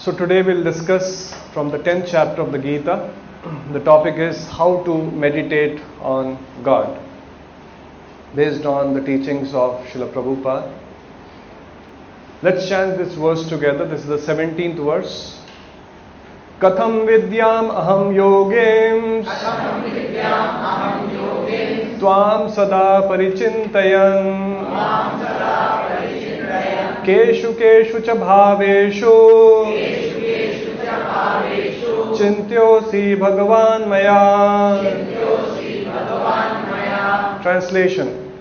So today we'll discuss from the 10th chapter of the Gita. The topic is how to meditate on God, based on the teachings of Sheela Prabhupada. Let's chant this verse together. This is the 17th verse. Katham vidyam aham yogem Tvam sada parichintayan Keshu keshu cha bhaveshu Chintyosi Bhagavan Maya. Translation.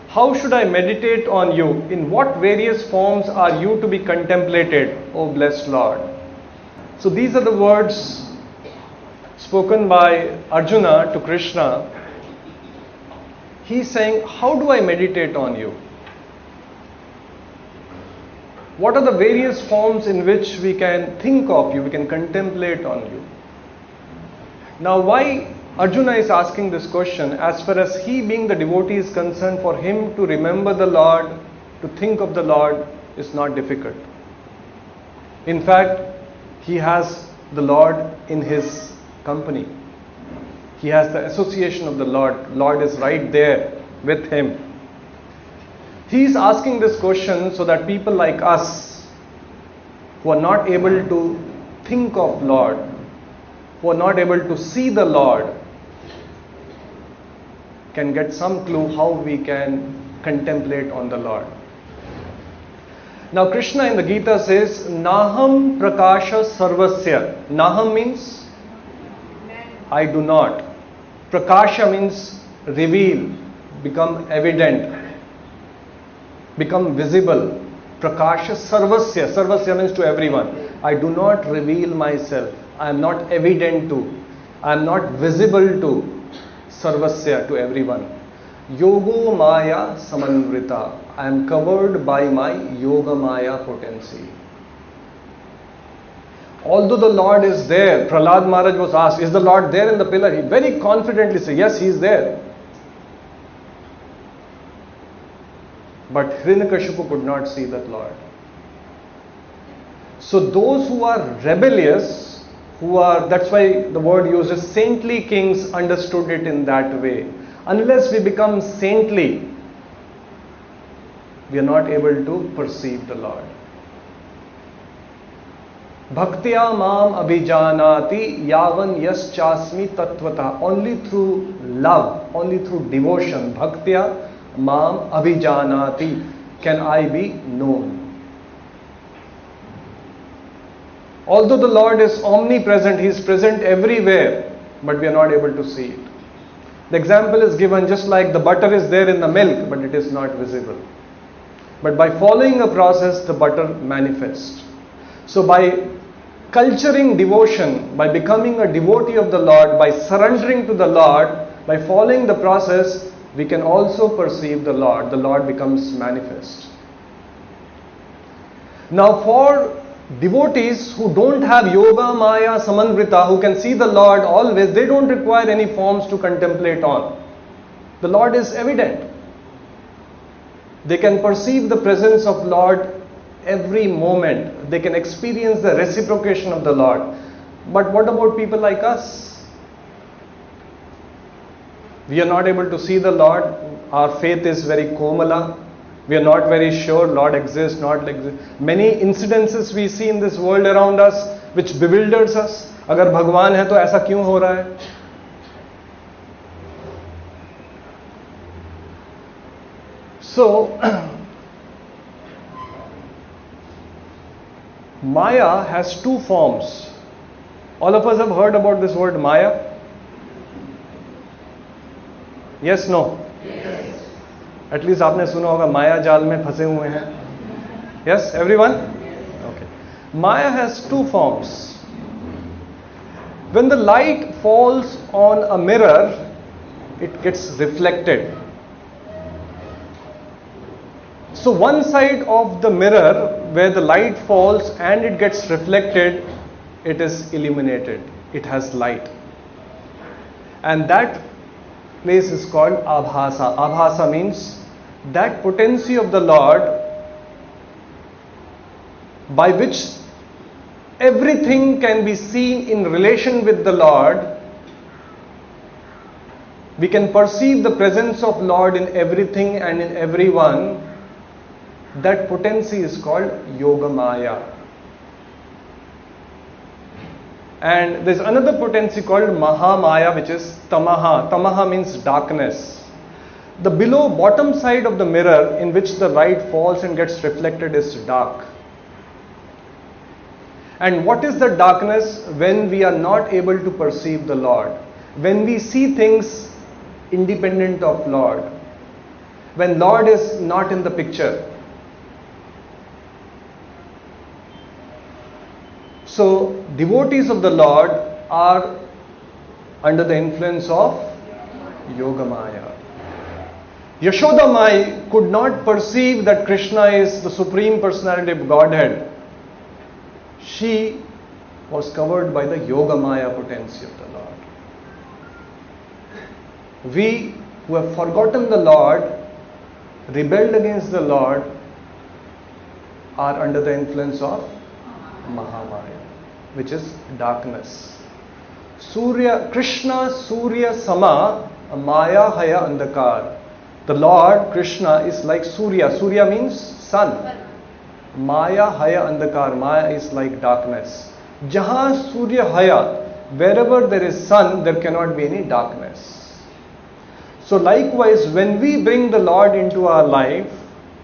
How should I meditate on you? In what various forms are you to be contemplated, O blessed Lord? So these are the words spoken by Arjuna to Krishna. He's saying, how do I meditate on you? What are the various forms in which we can think of you, we can contemplate on you? Now, why Arjuna is asking this question? As far as he being the devotee is concerned, for him to remember the Lord, to think of the Lord is not difficult. In fact, he has the Lord in his company. He has the association of the Lord. Lord is right there with him. He is asking this question so that people like us who are not able to think of Lord, who are not able to see the Lord, can get some clue how we can contemplate on the Lord. Now Krishna in the Gita says, Naham prakasha sarvasya. Naham means I do not. Prakasha means reveal, become evident, become visible. Prakasha sarvasya. Sarvasya means to everyone. I do not reveal myself. I am not evident to. I am not visible to. Sarvasya, to everyone. Yogo Maya Samanvrita. I am covered by my Yoga Maya potency. Although the Lord is there, Prahlad Maharaj was asked, is the Lord there in the pillar? He very confidently said, yes, he is there. But Hiranyakashipu could not see that Lord. So those who are rebellious, that's why the word uses saintly kings understood it in that way. Unless we become saintly, we are not able to perceive the Lord. Bhaktya mam abhijanati yavan yaschasmi tattvata. Only through love, only through devotion, bhaktya mam abhijanati, can I be known. Although the Lord is omnipresent, He is present everywhere, but we are not able to see it. The example is given just like the butter is there in the milk, but it is not visible. But by following a process, the butter manifests. So by culturing devotion, by becoming a devotee of the Lord, by surrendering to the Lord, by following the process, we can also perceive the Lord. The Lord becomes manifest. Now for devotees who don't have Yoga Maya Samanvrita, who can see the Lord always, they don't require any forms to contemplate on. The Lord is evident. They can perceive the presence of Lord every moment. They can experience the reciprocation of the Lord. But what about people like us? We are not able to see the Lord. Our faith is very komala. We are not very sure Lord exists, not exists. Many incidences we see in this world around us which bewilders us. अगर भगवान है तो ऐसा क्यों हो रहा है? So, Maya has two forms. All of us have heard about this word Maya. Yes, no? Yes. At least आपने सुना होगा माया जाल में फंसे हुए हैं. Yes, everyone? Okay. Maya has two forms. When the light falls on a mirror, it gets reflected. So one side of the mirror where the light falls and it gets reflected, it is illuminated. It has light. And that place is called Abhasa. Abhasa means that potency of the Lord by which everything can be seen in relation with the Lord, we can perceive the presence of Lord in everything and in everyone, that potency is called Yoga Maya. And there's another potency called Maha Maya, which is Tamaha. Tamaha means darkness. The bottom side of the mirror in which the light falls and gets reflected is dark. And what is the darkness? When we are not able to perceive the Lord. When we see things independent of Lord. When Lord is not in the picture. So, devotees of the Lord are under the influence of Yoga Maya. Yashoda Mai could not perceive that Krishna is the Supreme Personality of Godhead. She was covered by the Yoga Maya potency of the Lord. We who have forgotten the Lord, rebelled against the Lord, are under the influence of Mahamaya, which is darkness. Krishna Surya Sama Maya Haya Andakar. The Lord Krishna is like Surya. Surya means sun. Maya Haya Andakar. Maya is like darkness. Jahan Surya Haya. Wherever there is sun, there cannot be any darkness. So likewise, when we bring the Lord into our life,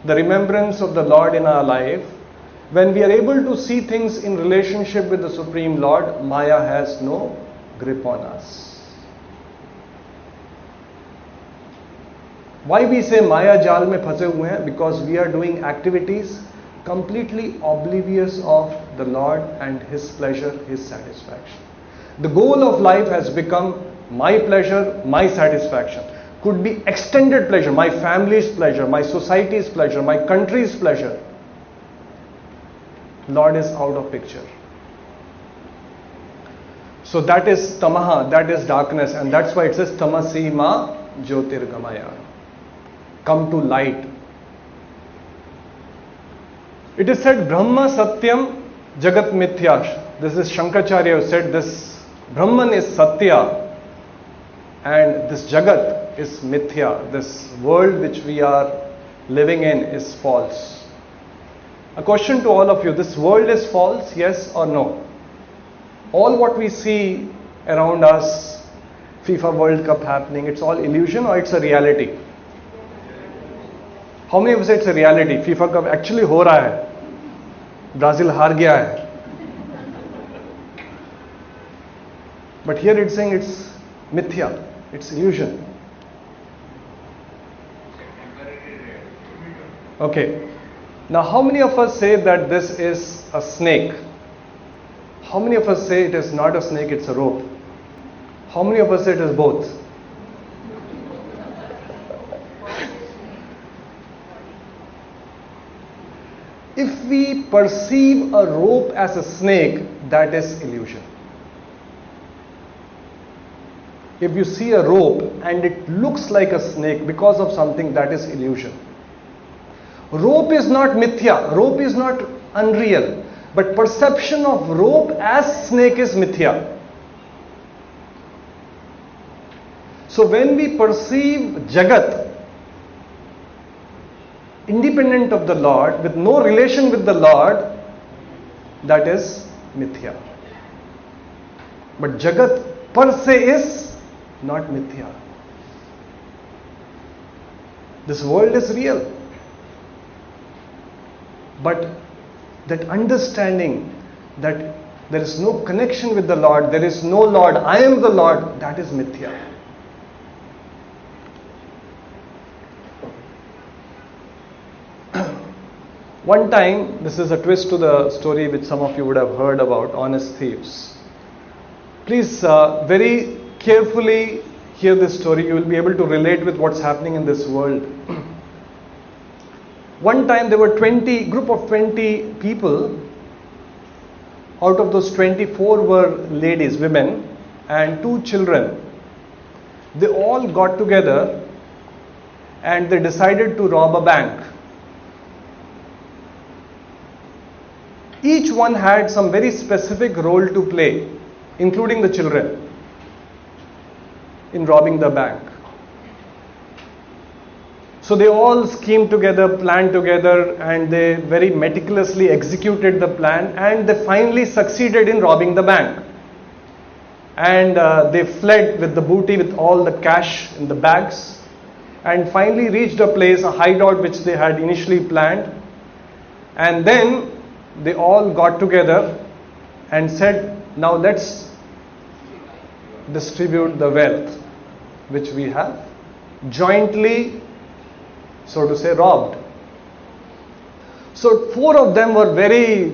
the remembrance of the Lord in our life, when we are able to see things in relationship with the Supreme Lord, Maya has no grip on us. Why we say Maya Jal mein phase hue hain? Because we are doing activities completely oblivious of the Lord and His pleasure, His satisfaction. The goal of life has become my pleasure, my satisfaction. Could be extended pleasure, my family's pleasure, my society's pleasure, my country's pleasure. Lord is out of picture. So that is Tamaha, that is darkness, and that's why it says Tamasi Ma Jyotirgamaya. Come to light. It is said Brahma Satyam Jagat Mithya. This is Shankaracharya who said this. Brahman is Satya and this Jagat is Mithya. This world which we are living in is false. A question to all of you, this world is false, yes or no? All what we see around us, FIFA World Cup happening, it's all illusion or it's a reality? How many of us say it's a reality? FIFA Cup actually ho raha hai. Brazil haar gaya hai. But here it's saying it's mithya, it's illusion. Okay. Now how many of us say that this is a snake? How many of us say it is not a snake, it's a rope? How many of us say it is both? If we perceive a rope as a snake, that is illusion. If you see a rope and it looks like a snake because of something, that is illusion. Rope is not mithya, rope is not unreal, but perception of rope as snake is mithya. So when we perceive Jagat independent of the Lord, with no relation with the Lord, that is mithya. But Jagat per se is not mithya. This world is real. But that understanding that there is no connection with the Lord, there is no Lord, I am the Lord, that is mithya. One time, this is a twist to the story which some of you would have heard about, honest thieves. Please very carefully hear this story. You will be able to relate with what's happening in this world. One time there were group of 20 people. Out of those 24 were ladies, women, and 2 children. They all got together and they decided to rob a bank. Each one had some very specific role to play, including the children, in robbing the bank. So they all schemed together, planned together, and they very meticulously executed the plan, and they finally succeeded in robbing the bank. And they fled with the booty, with all the cash in the bags, and finally reached a place, a hideout which they had initially planned. And then they all got together and said, now let's distribute the wealth which we have jointly, so to say, robbed. So 4 of them were very,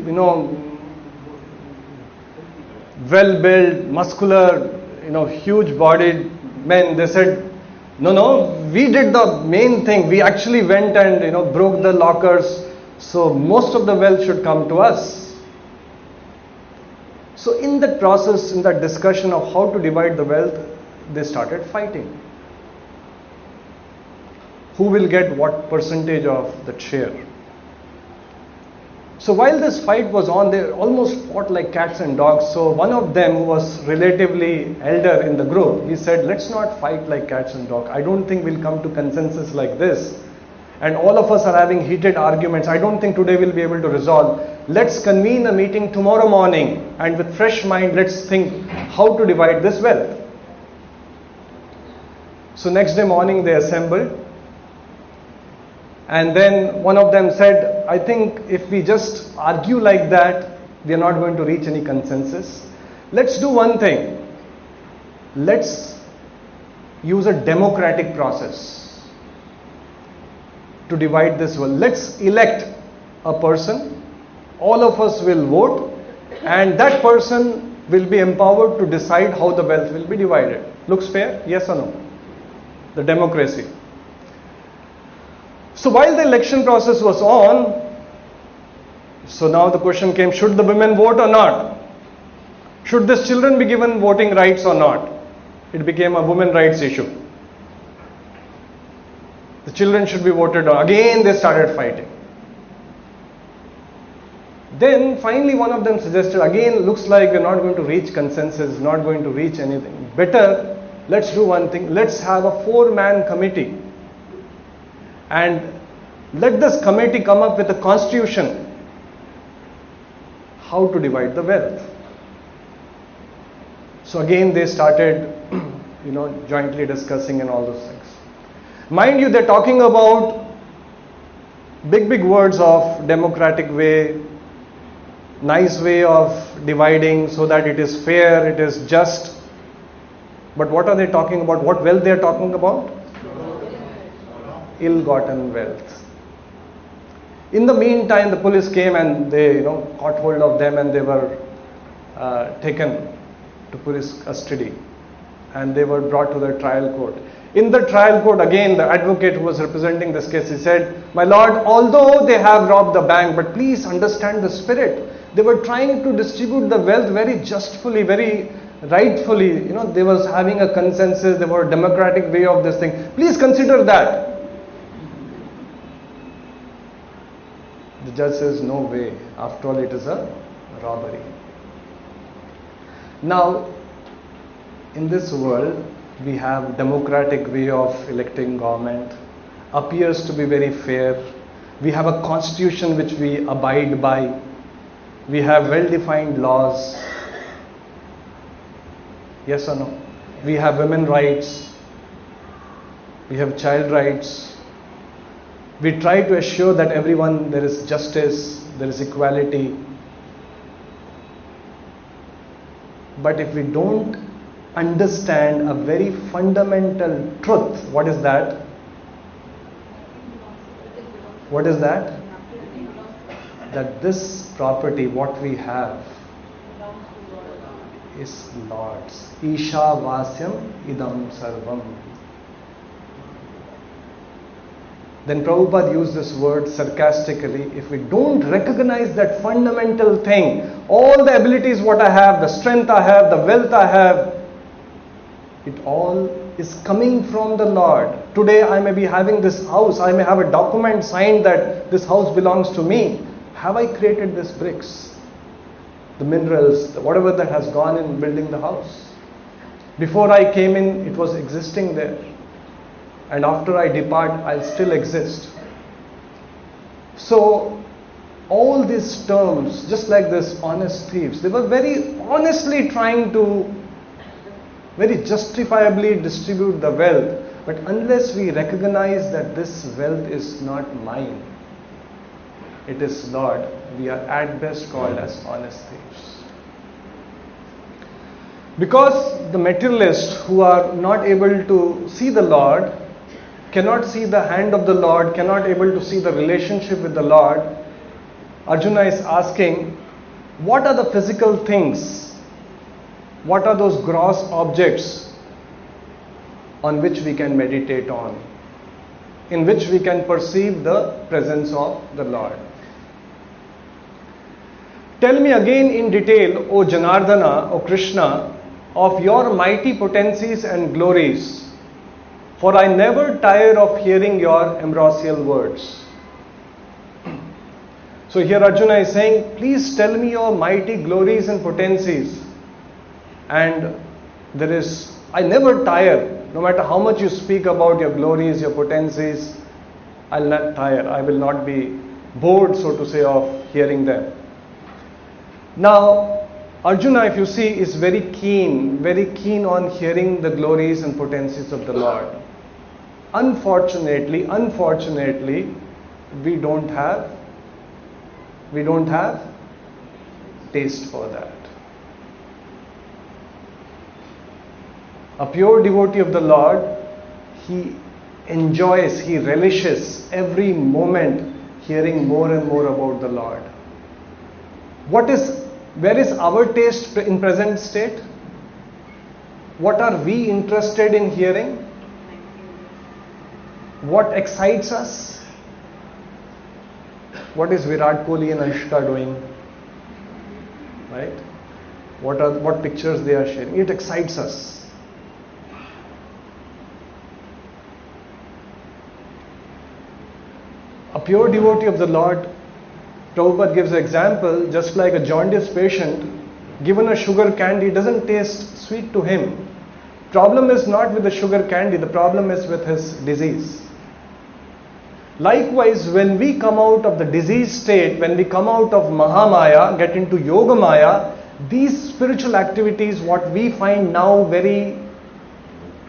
well-built, muscular, huge-bodied men. They said, no, we did the main thing. We actually went and, broke the lockers. So most of the wealth should come to us. So in that process, in that discussion of how to divide the wealth, they started fighting. Who will get what percentage of the share? So while this fight was on, they almost fought like cats and dogs. So one of them, who was relatively elder in the group, he said, let's not fight like cats and dogs. I don't think we'll come to consensus like this. And all of us are having heated arguments. I don't think today we'll be able to resolve. Let's convene a meeting tomorrow morning, and with fresh mind, let's think how to divide this wealth. So next day morning they assembled. And then one of them said, I think if we just argue like that, we are not going to reach any consensus. Let's do one thing. Let's use a democratic process to divide this wealth. Let's elect a person. All of us will vote, and that person will be empowered to decide how the wealth will be divided. Looks fair? Yes or no? The democracy. So while the election process was on, so now the question came, should the women vote or not? Should these children be given voting rights or not? It became a women rights issue. The children should be voted on. Again they started fighting. Then finally one of them suggested, again looks like we're not going to reach consensus, not going to reach anything. Better, let's do one thing. Let's have a 4-man committee. And let this committee come up with a constitution how to divide the wealth. So again they started, jointly discussing and all those things. Mind you, they're talking about big words of democratic way, nice way of dividing so that it is fair, it is just. But what are they talking about? What wealth they are talking about? Ill-gotten wealth. In the meantime, the police came and they, caught hold of them, and they were taken to police custody, and they were brought to the trial court. In the trial court, again, the advocate who was representing this case, he said, my lord, although they have robbed the bank, but please understand the spirit. They were trying to distribute the wealth very justfully, very rightfully. They was having a consensus, they were a democratic way of this thing. Please consider that. The judge says, no way. After all, it is a robbery. Now, in this world, we have democratic way of electing government. Appears to be very fair. We have a constitution which we abide by. We have well-defined laws. Yes or no? We have women rights. We have child rights. We try to assure that everyone, there is justice, there is equality. But if we don't understand a very fundamental truth, what is that? What is that? That this property, what we have, is Lord's. Isha Vasyam Idam Sarvam. Then Prabhupada used this word sarcastically. If we don't recognize that fundamental thing, all the abilities what I have, the strength I have, the wealth I have, it all is coming from the Lord. Today I may be having this house, I may have a document signed that this house belongs to me. Have I created these bricks? the minerals, whatever that has gone in building the house. Before I came in, it was existing there. And after I depart, I'll still exist. So, all these terms, just like this honest thieves, they were very honestly trying to very justifiably distribute the wealth. But unless we recognize that this wealth is not mine, it is Lord, we are at best called as honest thieves. Because the materialists who are not able to see the Lord, cannot see the hand of the Lord, cannot able to see the relationship with the Lord, Arjuna is asking, what are the physical things? What are those gross objects on which we can meditate on, in which we can perceive the presence of the Lord? Tell me again in detail, O Janardana, O Krishna, of your mighty potencies and glories, for I never tire of hearing your ambrosial words. So here Arjuna is saying, please tell me your mighty glories and potencies. And I never tire, no matter how much you speak about your glories, your potencies, I'll not tire. I will not be bored, so to say, of hearing them. Now, Arjuna, if you see, is very keen on hearing the glories and potencies of the Lord. Unfortunately, we don't have taste for that. A pure devotee of the Lord, he enjoys, he relishes every moment hearing more and more about the Lord. Where is our taste in present state? What are we interested in hearing? What excites us? What is Virat Kohli and Anushka doing? Right? What pictures they are sharing? It excites us. A pure devotee of the Lord, Prabhupada gives an example, just like a jaundice patient, given a sugar candy, doesn't taste sweet to him. Problem is not with the sugar candy, the problem is with his disease. Likewise, when we come out of the disease state, when we come out of Mahamaya, get into Yoga Maya, these spiritual activities, what we find now very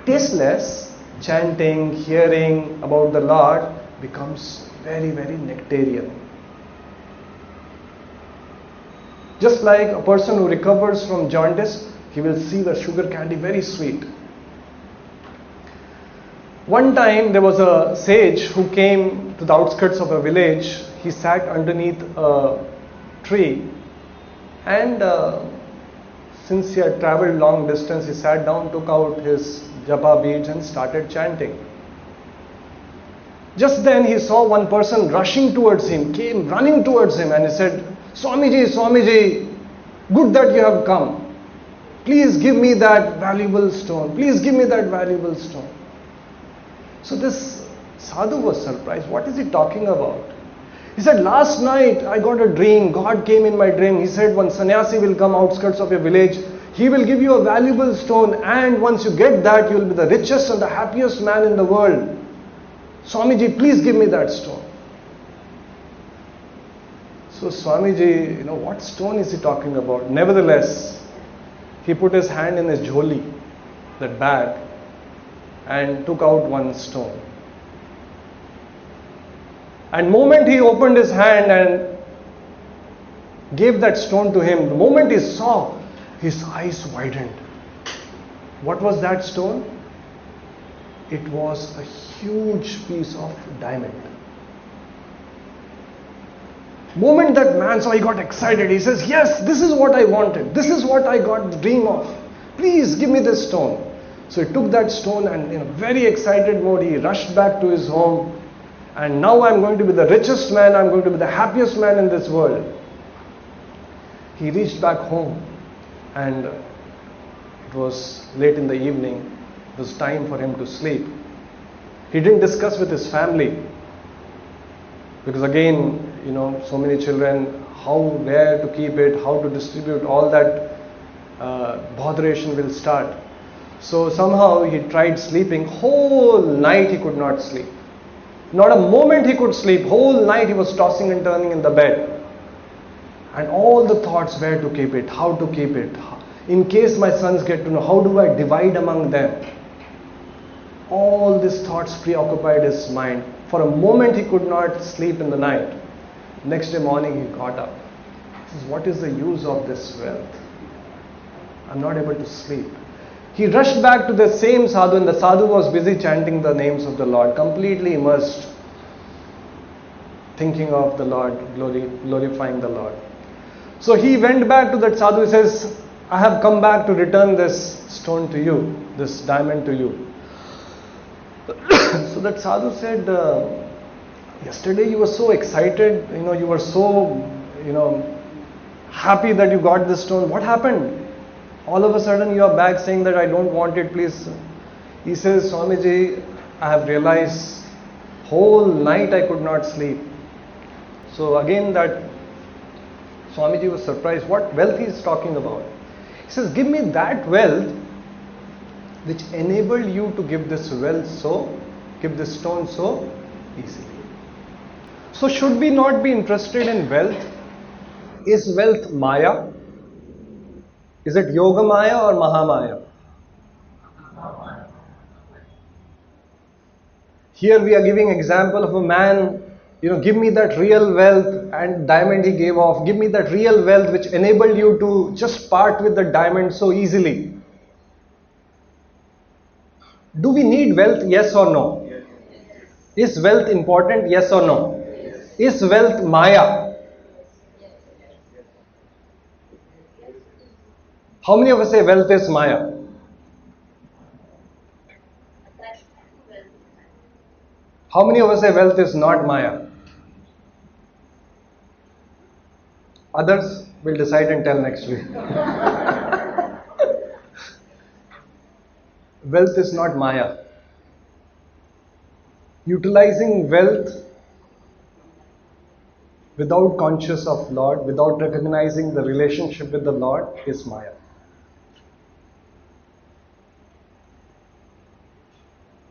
tasteless, chanting, hearing about the Lord, becomes very, very nectarian. Just like a person who recovers from jaundice, he will see the sugar candy very sweet. One time there was a sage who came to the outskirts of a village. He sat underneath a tree, and since he had travelled long distance, he sat down, took out his japa beads and started chanting. Just then he saw one person rushing towards him, came running towards him, and he said, Swamiji, Swamiji, good that you have come. Please give me that valuable stone. Please give me that valuable stone. So this sadhu was surprised. What is he talking about? He said, last night I got a dream. God came in my dream. He said, one sannyasi will come outskirts of your village. He will give you a valuable stone, and once you get that, you will be the richest and the happiest man in the world. Swamiji, please give me that stone. So Swamiji, what stone is he talking about? Nevertheless, he put his hand in his jholi, that bag, and took out one stone. And moment he opened his hand and gave that stone to him, the moment he saw, his eyes widened. What was that stone? It was a huge piece of diamond. Moment that man saw, he got excited. He says, yes, this is what I wanted. This is what I got the dream of. Please give me this stone. So he took that stone, and in a very excited mode, he rushed back to his home. And now I'm going to be the richest man. I'm going to be the happiest man in this world. He reached back home, and it was late in the evening. It was time for him to sleep. He didn't discuss with his family, because again, so many children, where to keep it, how to distribute, all that botheration will start. So somehow he tried sleeping. Whole night he could not sleep. Not a moment he could sleep. Whole night he was tossing and turning in the bed. And all the thoughts, where to keep it, how to keep it. In case my sons get to know, how do I divide among them? All these thoughts preoccupied his mind. For a moment he could not sleep in the night. Next day morning he got up. He says, what is the use of this wealth? I'm not able to sleep. He rushed back to the same sadhu, and the sadhu was busy chanting the names of the Lord, completely immersed, thinking of the Lord, glorifying the Lord. So he went back to that sadhu. He says, I have come back to return this stone to you, this diamond to you. So that sadhu said, yesterday you were so excited, you were so, happy that you got this stone. What happened? All of a sudden you are back saying that I don't want it, please. He says, Swamiji, I have realized whole night I could not sleep. So again that Swamiji was surprised what wealth he is talking about. He says, give me that wealth which enabled you to give this stone so easily. So should we not be interested in wealth? Is wealth Maya? Is it Yoga Maya or Mahamaya? Here we are giving example of a man, give me that real wealth, and diamond he gave off. Give me that real wealth which enabled you to just part with the diamond so easily. Do we need wealth? Yes or no? Is wealth important? Yes or no? Is wealth Maya? How many of us say wealth is Maya? How many of us say wealth is not Maya? Others will decide and tell next week. Wealth is not Maya. Utilizing wealth without conscious of Lord, without recognizing the relationship with the Lord is Maya.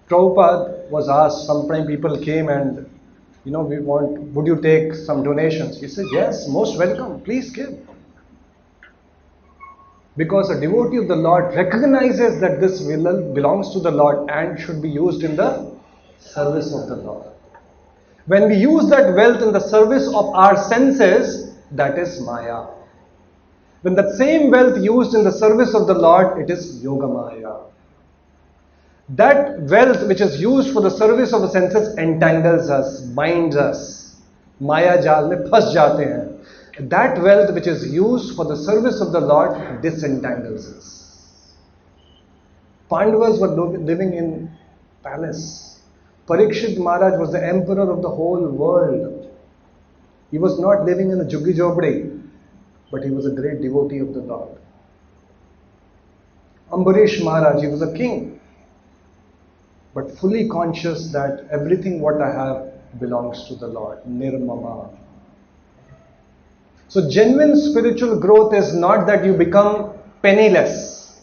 Prabhupada was asked, sometimes people came and, would you take some donations? He said, yes, most welcome, please give. Because a devotee of the Lord recognizes that this wealth belongs to the Lord and should be used in the service of the Lord. When we use that wealth in the service of our senses, that is Maya. When that same wealth used in the service of the Lord, it is Yoga Maya. That wealth which is used for the service of the senses entangles us, binds us. Maya jal mein phas jate hain. That wealth which is used for the service of the Lord disentangles us. Pandavas were living in palace. Parikshit Maharaj was the emperor of the whole world. He was not living in a juggi jhopdi, but he was a great devotee of the Lord. Ambarish Maharaj, he was a king, but fully conscious that everything what I have belongs to the Lord. Nirmama. So genuine spiritual growth is not that you become penniless.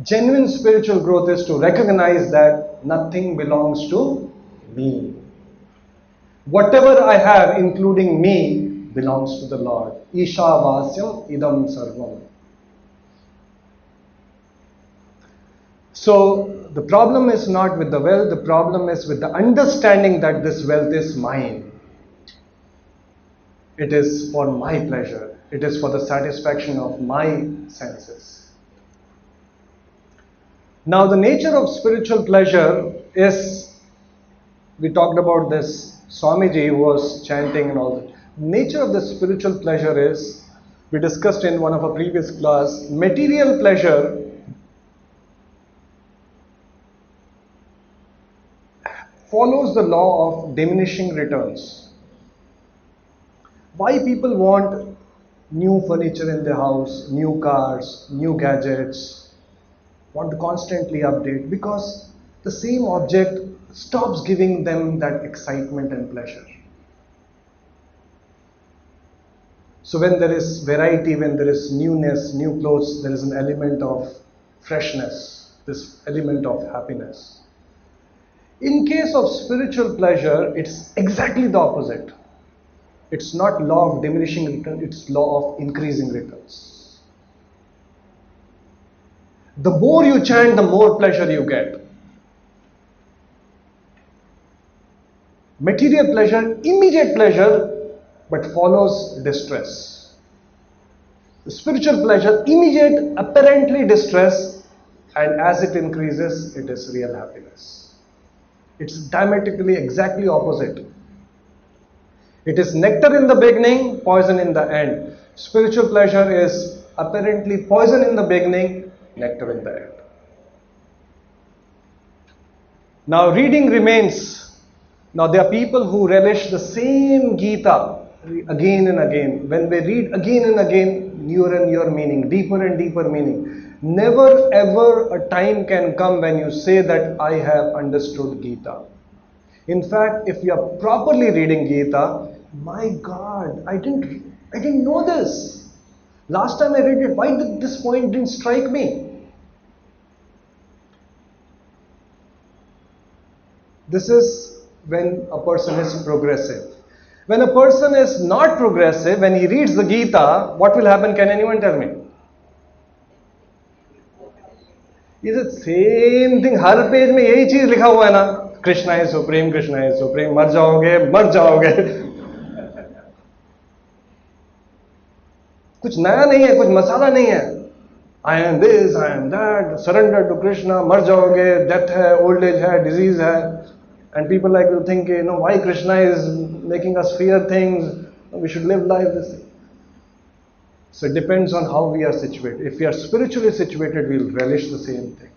Genuine spiritual growth is to recognize that nothing belongs to me. Whatever I have, including me, belongs to the Lord. Isha vasyam idam sarvam. So the problem is not with the wealth, the problem is with the understanding that this wealth is mine. It is for my pleasure. It is for the satisfaction of my senses. Now the nature of spiritual pleasure is, we talked about this, Swamiji who was chanting and all that. Nature of the spiritual pleasure is, we discussed in one of our previous class, material pleasure follows the law of diminishing returns. Why people want new furniture in their house, new cars, new gadgets, want to constantly update? Because the same object stops giving them that excitement and pleasure. So when there is variety, when there is newness, new clothes, there is an element of freshness, this element of happiness. In case of spiritual pleasure, it's exactly the opposite. It's not law of diminishing return, it's law of increasing returns. The more you chant, the more pleasure you get. Material pleasure, immediate pleasure, but follows distress. The spiritual pleasure, immediate, apparently distress, and as it increases, it is real happiness. It's diametrically exactly opposite. It is nectar in the beginning, poison in the end. Spiritual pleasure is apparently poison in the beginning, nectar in the end. Now reading remains. Now there are people who relish the same Gita again and again. When we read again and again, newer and newer meaning, deeper and deeper meaning. Never ever a time can come when you say that I have understood Gita. In fact, if you are properly reading Gita, my God, I didn't know this. Last time I read it, why did this point didn't strike me? This is when a person is progressive. When a person is not progressive, when he reads the Gita, what will happen? Can anyone tell me? Is it same thing? Her page में यही चीज लिखा हुआ है ना? Krishna is supreme, Krishna is supreme. मर जाओगे, मर जाओगे. कुछ नया नहीं है, कुछ मसाला नहीं है. I am this, I am that. Surrender to Krishna. मर जाओगे. Death है, old age है, disease है. And people like will think, why Krishna is making us fear things. We should live life this way. So it depends on how we are situated. If we are spiritually situated, we'll relish the same thing.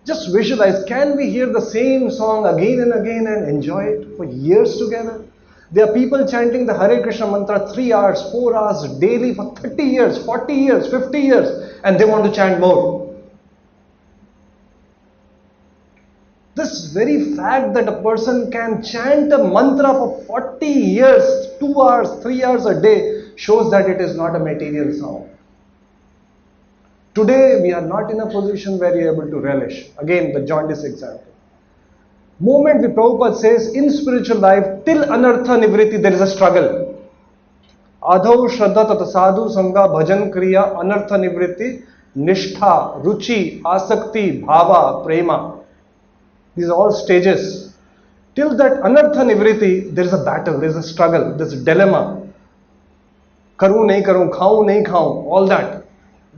Just visualize, can we hear the same song again and again and enjoy it for years together? There are people chanting the Hare Krishna mantra 3 hours, 4 hours daily for 30 years, 40 years, 50 years, and they want to chant more. This very fact that a person can chant a mantra for 40 years, 2 hours, 3 hours a day, shows that it is not a material sound. Today, we are not in a position where we are able to relish. Again, the jaundice example. Moment the Prabhupada says, in spiritual life, till anartha nivriti, there is a struggle. Adho shraddha tata sadhu sangha bhajan kriya anartha nivriti nishtha ruchi asakti bhava prema. These are all stages. Till that anartha nivriti, there is a battle, there is a struggle, there is a dilemma. Karu nahi karu, khau nahi khau, all that.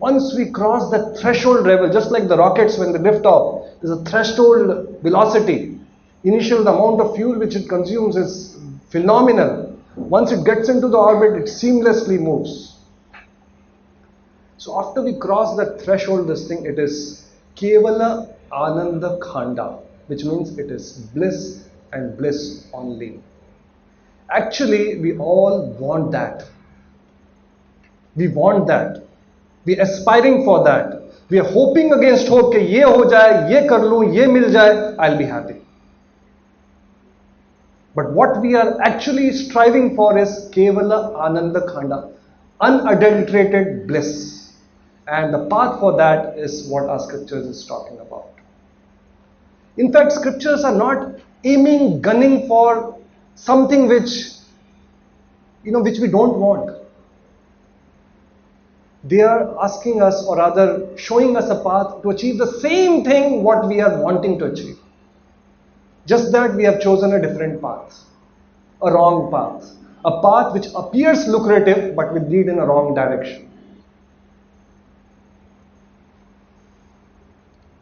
Once we cross that threshold level, just like the rockets when they lift off, there is a threshold velocity. Initial, the amount of fuel which it consumes is phenomenal. Once it gets into the orbit, it seamlessly moves. So after we cross that threshold, it is Kevala Ananda Khanda, which means it is bliss and bliss only. Actually, we all want that. We want that. We are aspiring for that. We are hoping against hope that ye ho jaye, ye kar lu, ye mil jaye, I'll be happy. But what we are actually striving for is Kevala Ananda Khanda, unadulterated bliss. And the path for that is what our scriptures is talking about. In fact, scriptures are not aiming, gunning for something which we don't want. They are asking us, or rather showing us a path to achieve the same thing what we are wanting to achieve. Just that we have chosen a different path, a wrong path, a path which appears lucrative but will lead in a wrong direction.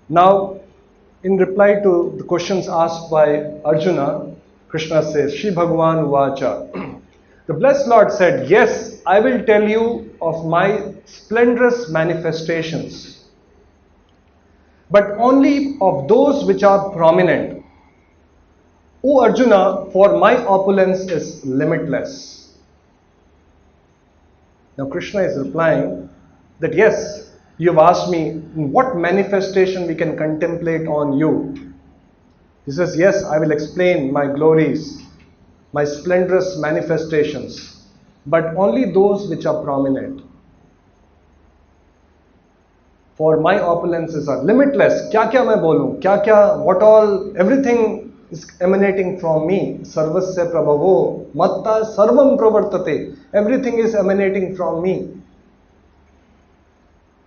Now, in reply to the questions asked by Arjuna, Krishna says, Shri Bhagavan Vacha. The blessed Lord said, yes, I will tell you of my splendorous manifestations, but only of those which are prominent. O Arjuna, for my opulence is limitless. Now Krishna is replying that yes, you have asked me in what manifestation we can contemplate on you. He says, yes, I will explain my glories, my splendorous manifestations. but only those which are prominent. For my opulences are limitless. क्या क्या मैं बोलूं? क्या क्या? What all? Everything is emanating from me. Sarvasya prabhavo matta sarvam pravartate. Everything is emanating from me.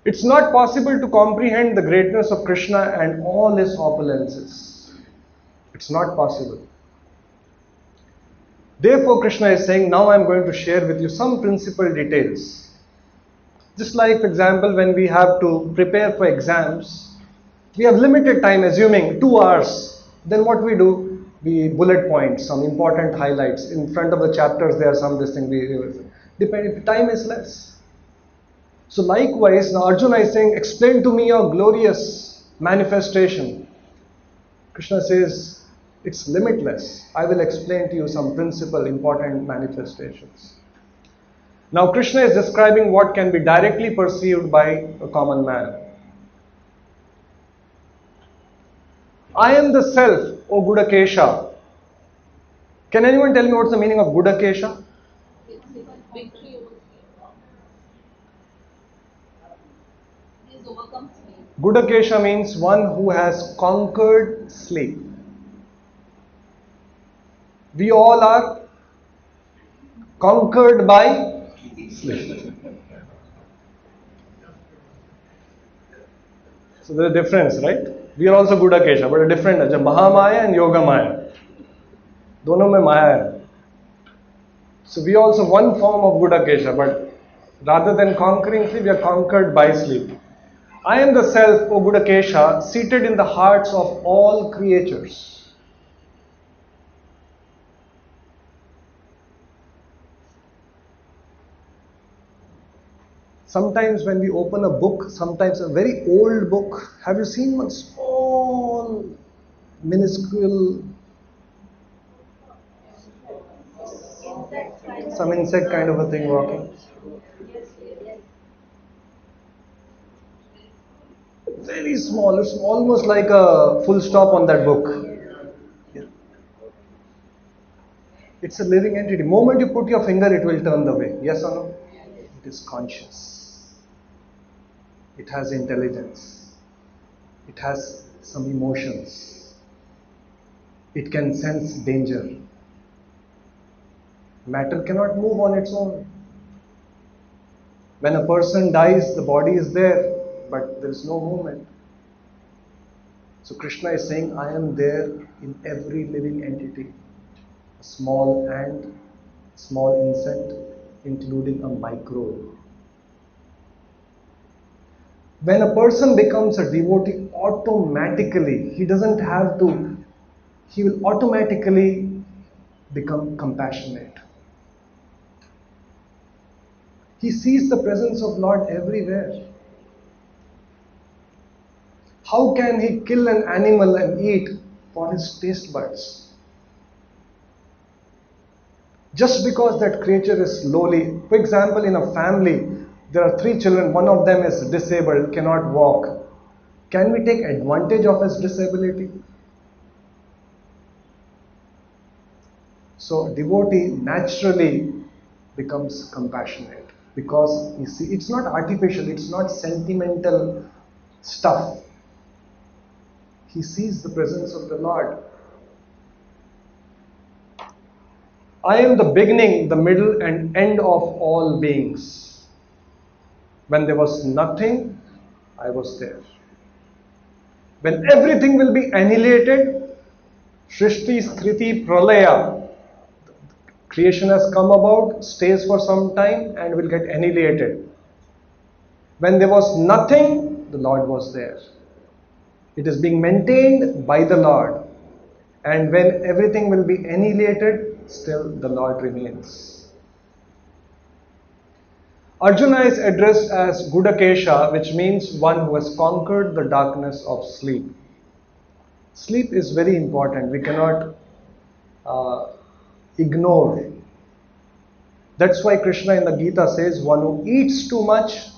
It's not possible to comprehend the greatness of Krishna and all his opulences. It's not possible. Therefore, Krishna is saying, now I'm going to share with you some principal details. Just like, for example, when we have to prepare for exams, we have limited time, assuming 2 hours. Then what we do? We bullet points, some important highlights. In front of the chapters, there are some this thing. Depending, if time is less. So likewise, now Arjuna is saying, explain to me your glorious manifestation. Krishna says, it's limitless. I will explain to you some principal important manifestations. Now Krishna is describing what can be directly perceived by a common man. I am the self, O Gudakesha. Can anyone tell me what's the meaning of Gudakesha? Gudakesha means one who has conquered sleep. We all are conquered by sleep. So there's a difference, right? We are also Gudakesha, but a different. Mahamaya and Yogamaya. दोनों में माया है. So we are also one form of Gudakesha, but rather than conquering sleep, we are conquered by sleep. I am the self, O Gudakesha, seated in the hearts of all creatures. Sometimes when we open a book, sometimes a very old book, have you seen one small, minuscule, some insect kind of a thing walking? Very small, it's almost like a full stop on that book. Yeah. It's a living entity. The moment you put your finger, it will turn the way. Yes or no? It is conscious. It has intelligence. It has some emotions. It can sense danger. Matter cannot move on its own. When a person dies, the body is there, but there is no movement. So Krishna is saying, I am there in every living entity. A small ant, small insect, including a microbe. When a person becomes a devotee, automatically, he doesn't have to, he will automatically become compassionate. He sees the presence of Lord everywhere. How can he kill an animal and eat for his taste buds? Just because that creature is lowly. For example, in a family, there are 3 children, one of them is disabled, cannot walk. Can we take advantage of his disability? So devotee naturally becomes compassionate because you see, it's not artificial, it's not sentimental stuff. He sees the presence of the Lord. I am the beginning, the middle and end of all beings. When there was nothing, I was there. When everything will be annihilated, Shrishti, Skriti, Pralaya, creation has come about, stays for some time and will get annihilated. When there was nothing, the Lord was there. It is being maintained by the Lord. And when everything will be annihilated, still the Lord remains. Arjuna is addressed as Gudakesha, which means one who has conquered the darkness of sleep. Sleep is very important. We cannot ignore. That's why Krishna in the Gita says, one who eats too much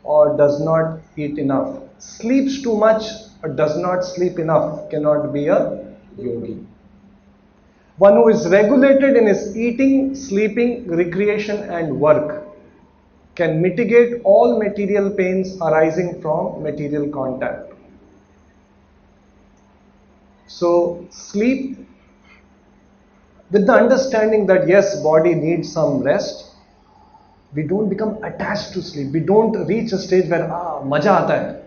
or does not eat enough, sleeps too much or does not sleep enough, cannot be a yogi. One who is regulated in his eating, sleeping, recreation and work can mitigate all material pains arising from material contact. So sleep with the understanding that yes, body needs some rest. We don't become attached to sleep. We don't reach a stage where maja aata hai.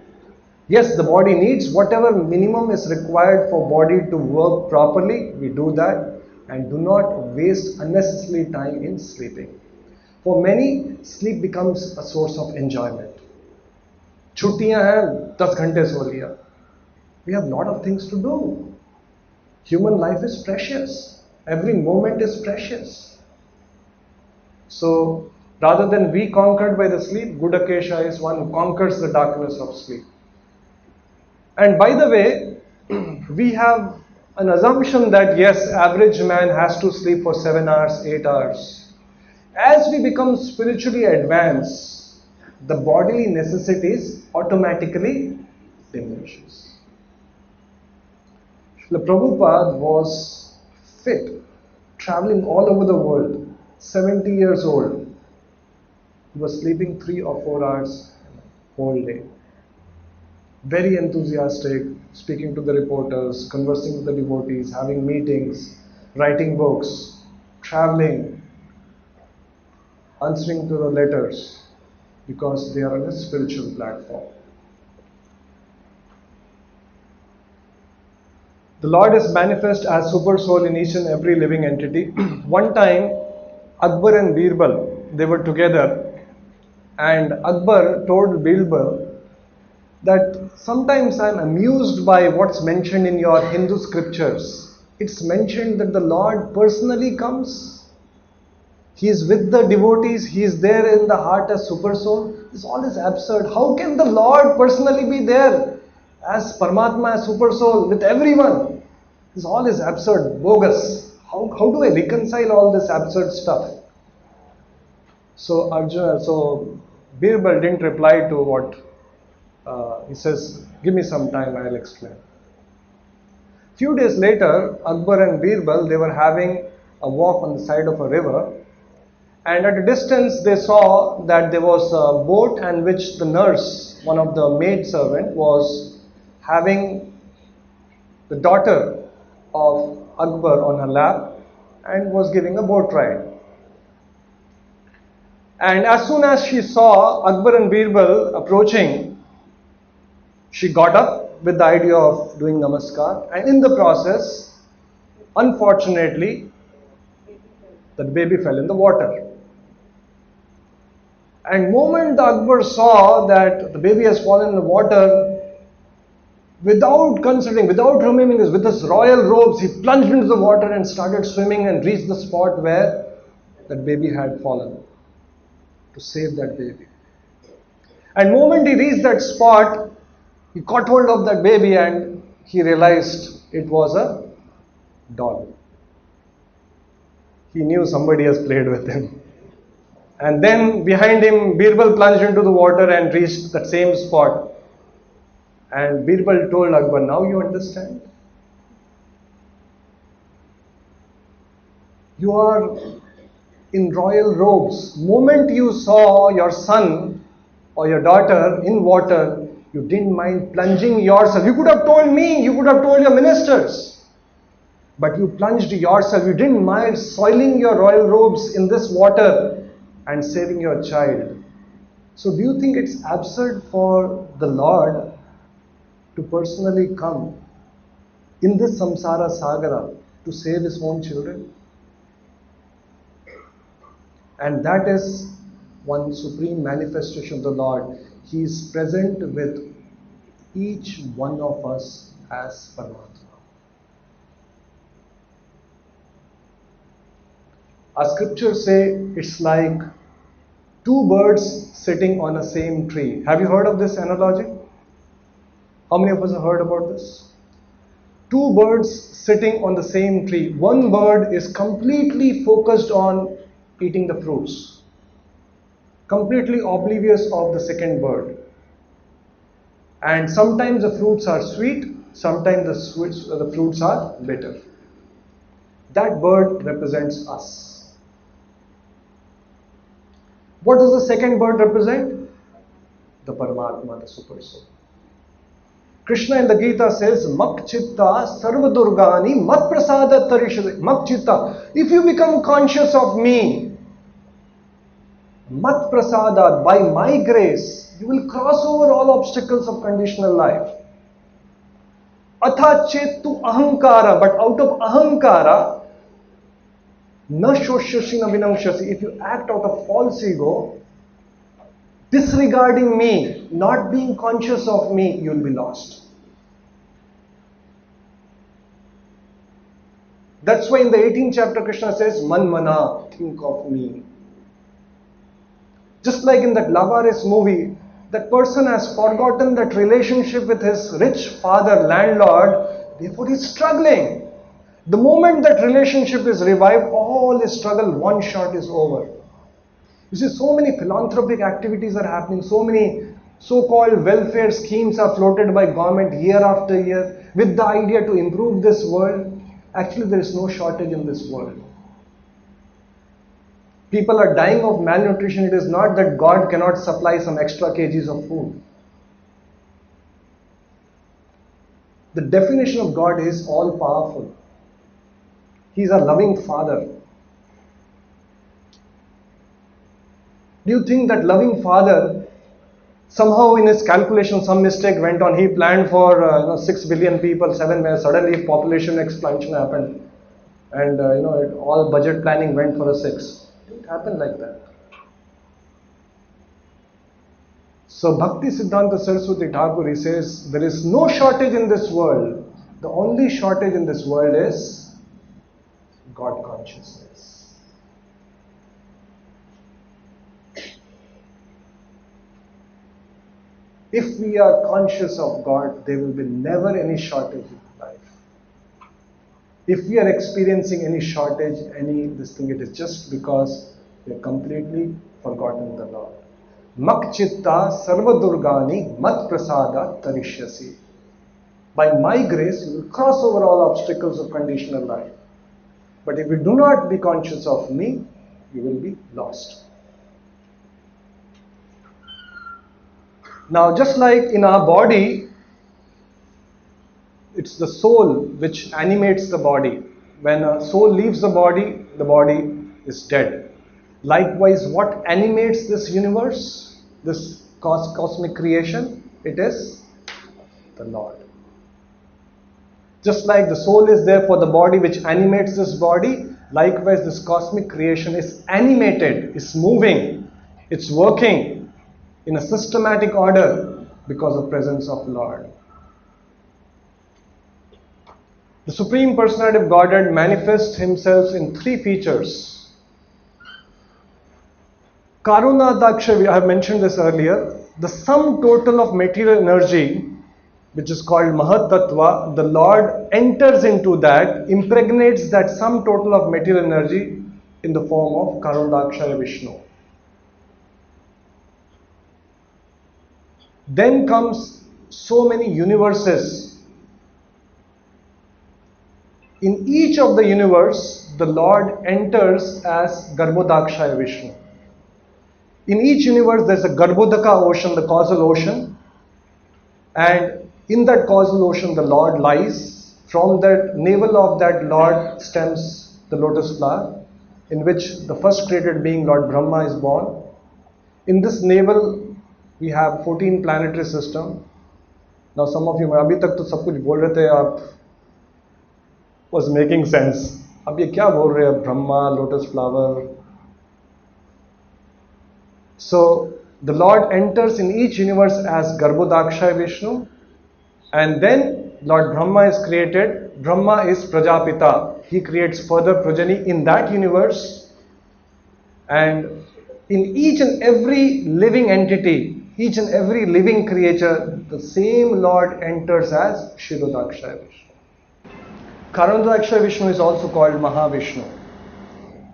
Yes, the body needs whatever minimum is required for body to work properly. We do that and do not waste unnecessary time in sleeping. For many, sleep becomes a source of enjoyment. छुट्टियां हैं 10 घंटे सो लिया. We have a lot of things to do. Human life is precious. Every moment is precious. So rather than be conquered by the sleep, good Akesha is one who conquers the darkness of sleep. And by the way, we have an assumption that yes, average man has to sleep for 7 hours, 8 hours. As we become spiritually advanced, the bodily necessities automatically diminishes. The Prabhupada was fit, traveling all over the world, 70 years old. He was sleeping 3 or 4 hours whole day. Very enthusiastic, speaking to the reporters, conversing with the devotees, having meetings, writing books, traveling, answering to the letters, because they are on a spiritual platform. The Lord is manifest as super soul in each and every living entity. One time, Akbar and Birbal, they were together, and Akbar told Birbal that sometimes I am amused by what's mentioned in your Hindu scriptures. It's mentioned that the Lord personally comes. He is with the devotees. He is there in the heart as super soul. This all is absurd. How can the Lord personally be there as Paramatma, as super soul with everyone? This all is absurd, bogus. How do I reconcile all this absurd stuff? So Birbal didn't reply to what he says, give me some time, I'll explain. Few days later, Akbar and Birbal, they were having a walk on the side of a river, and at a distance they saw that there was a boat and which the nurse, one of the maid servant, was having the daughter of Akbar on her lap and was giving a boat ride. And as soon as she saw Akbar and Birbal approaching, she got up with the idea of doing namaskar, and in the process, unfortunately, the baby fell in the water. And moment the Akbar saw that the baby has fallen in the water, without considering, without remembering this, with his royal robes, he plunged into the water and started swimming and reached the spot where that baby had fallen to save that baby. And moment he reached that spot, he caught hold of that baby and he realized it was a doll. He knew somebody has played with him. And then behind him, Birbal plunged into the water and reached that same spot. And Birbal told Akbar, now you understand? You are in royal robes. Moment you saw your son or your daughter in water, you didn't mind plunging yourself. You could have told me, you could have told your ministers. But you plunged yourself. You didn't mind soiling your royal robes in this water and saving your child. So do you think it's absurd for the Lord to personally come in this samsara sagara to save his own children? And that is one supreme manifestation of the Lord. He is present with each one of us as Paramatma. Our scriptures say it's like two birds sitting on a same tree. Have you heard of this analogy? How many of us have heard about this? Two birds sitting on the same tree. One bird is completely focused on eating the fruits, completely oblivious of the second bird. And sometimes the fruits are sweet, sometimes the fruits are bitter. That bird represents us. What does the second bird represent? The Paramatma, the Super Soul. Krishna in the Gita says, Mak Chitta Sarva Durgani Mat Prasada Tarishade. Mak Chitta. If you become conscious of me, Mat Prasada, by my grace, you will cross over all obstacles of conditional life. Atha Chetu Ahankara, but out of Ahankara, Na Shoshyashi Na Vinamshasi. If you act out of false ego, disregarding me, not being conscious of me, you will be lost. That's why in the 18th chapter Krishna says, Man Mana, think of me. Just like in that Lavares movie, that person has forgotten that relationship with his rich father, landlord, therefore he's struggling. The moment that relationship is revived, all his struggle, one shot is over. You see, so many philanthropic activities are happening, so many so-called welfare schemes are floated by government year after year with the idea to improve this world. Actually, there is no shortage in this world. People are dying of malnutrition. It is not that God cannot supply some extra kgs of food. The definition of God is all powerful. He is a loving Father. Do you think that loving Father, somehow in his calculation some mistake went on? He planned for 6 billion people, 7 million, suddenly population expansion happened, and all budget planning went for a 6. It didn't happen like that. So Bhakti Siddhanta Saraswati Thakur, he says, there is no shortage in this world. The only shortage in this world is God consciousness. If we are conscious of God, there will be never any shortage in life. If we are experiencing any shortage, this thing, it is just because we have completely forgotten the Lord. Mak Chitta Sarva Durgani Mat Prasada Tarishyasi. By my grace, you will cross over all obstacles of conditional life. But if you do not be conscious of me, you will be lost. Now, just like in our body, it's the soul which animates the body. When a soul leaves the body is dead. Likewise, what animates this universe, this cosmic creation? It is the Lord. Just like the soul is there for the body which animates this body, likewise this cosmic creation is animated, is moving, it's working in a systematic order because of presence of Lord. The Supreme Personality of Godhead manifests himself in 3 features. Karuna Daksha, I have mentioned this earlier, the sum total of material energy, which is called Mahat Tattva, the Lord enters into that, impregnates that sum total of material energy in the form of Karunadakshaya Vishnu. Then comes so many universes. In each of the universe, the Lord enters as Garbhodakshaya Vishnu. In each universe, there is a Garbhodaka ocean, the causal ocean, and in that causal ocean, the Lord lies. From that navel of that Lord stems the lotus flower, in which the first created being, Lord Brahma, is born. In this navel, we have 14 planetary system. Now some of you, abhi tak to sab kuch bol rahe the, aap was making sense. Ab ye kya bol rahe, Brahma, lotus flower. So the Lord enters in each universe as Garbhodakshaya Vishnu, and then Lord Brahma is created. Brahma is Prajapita. He creates further progeny in that universe, and in each and every living entity, each and every living creature, the same Lord enters as Kshirodakshaya Vishnu. Karunadakshaya Vishnu is also called Mahavishnu.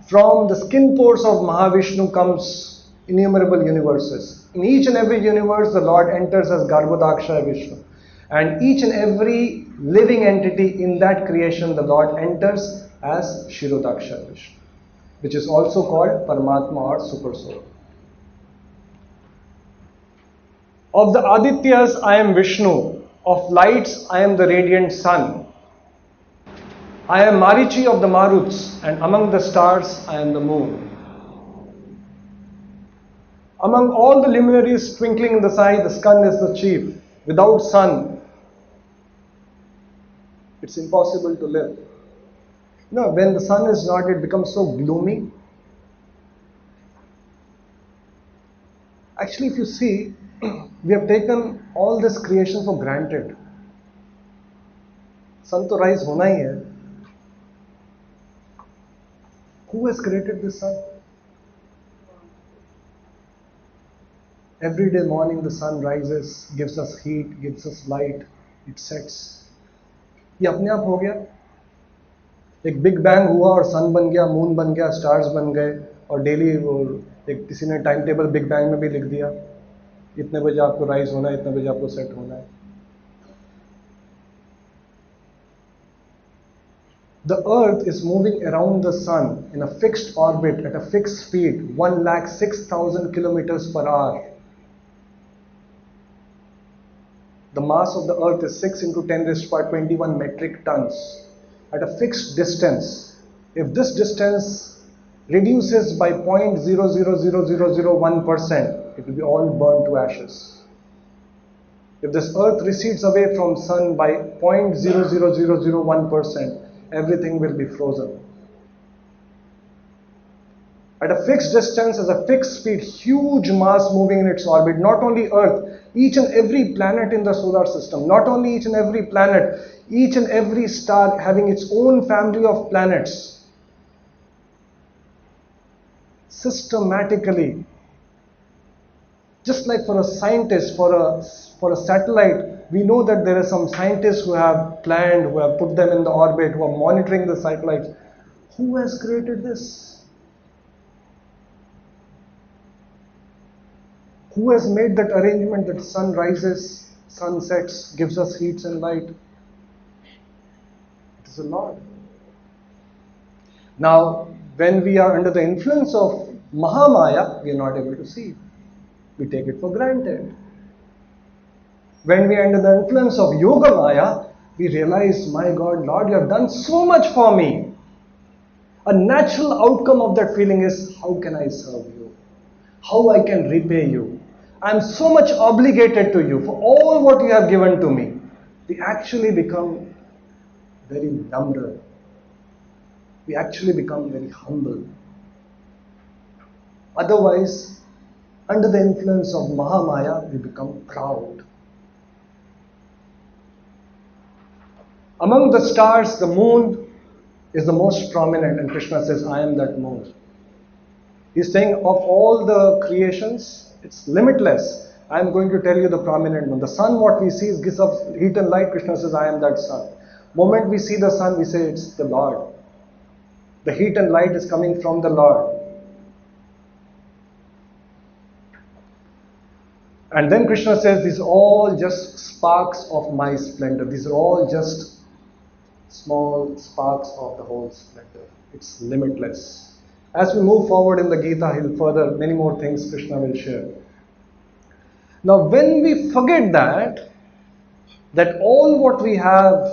From the skin pores of Mahavishnu comes innumerable universes. In each and every universe, the Lord enters as Garbhodakshaya Vishnu. And each and every living entity in that creation, the Lord enters as Shirodaksha Vishnu, which is also called Paramatma or Super Soul. Of the Adityas, I am Vishnu. Of lights, I am the radiant sun. I am Marichi of the Maruts, and among the stars, I am the moon. Among all the luminaries twinkling in the sky, the sun is the chief. Without sun, it's impossible to live. When the sun is not, it becomes so gloomy. Actually, if you see, we have taken all this creation for granted. Sun to rise hona hi hai. Who has created this sun? Every day morning the sun rises, gives us heat, gives us light, it sets. ये अपने आप हो गया. एक big bang हुआ और सन बन गया, मून बन गया, स्टार्स बन गए और डेली वो एक किसी ने टाइम टेबल बिग बैंग में भी लिख दिया. इतने बजे आपको राइज होना है, इतने बजे आपको सेट होना है. The earth is moving around the sun in a fixed orbit at a fixed speed, 106,000 kilometers per hour. The mass of the earth is 6 into 10 raised to power 21 metric tons at a fixed distance. If this distance reduces by 0.00001%, it will be all burned to ashes. If this earth recedes away from sun by 0.00001%, everything will be frozen. At a fixed distance, as a fixed speed, huge mass moving in its orbit, not only Earth, each and every planet in the solar system, not only each and every planet, each and every star having its own family of planets, systematically, just like for a scientist, for a satellite, we know that there are some scientists who have planned, who have put them in the orbit, who are monitoring the satellites. Who has created this? Who has made that arrangement that sun rises, sun sets, gives us heat and light? It is the Lord. Now, when we are under the influence of Mahamaya, we are not able to see. We take it for granted. When we are under the influence of Yoga Maya, we realize, my God, Lord, you have done so much for me. A natural outcome of that feeling is, how can I serve you? How I can repay you? I am so much obligated to you for all what you have given to me. We actually become very number. We actually become very humble. Otherwise, under the influence of Mahamaya, we become proud. Among the stars, the moon is the most prominent, and Krishna says, I am that moon. He's saying, of all the creations, it's limitless. I am going to tell you the prominent one. The sun, what we see, gives us heat and light. Krishna says, I am that sun. Moment we see the sun, we say it's the Lord. The heat and light is coming from the Lord. And then Krishna says, these are all just sparks of my splendor. These are all just small sparks of the whole splendor. It's limitless. As we move forward in the Gita, he'll further, many more things Krishna will share. Now, when we forget that all what we have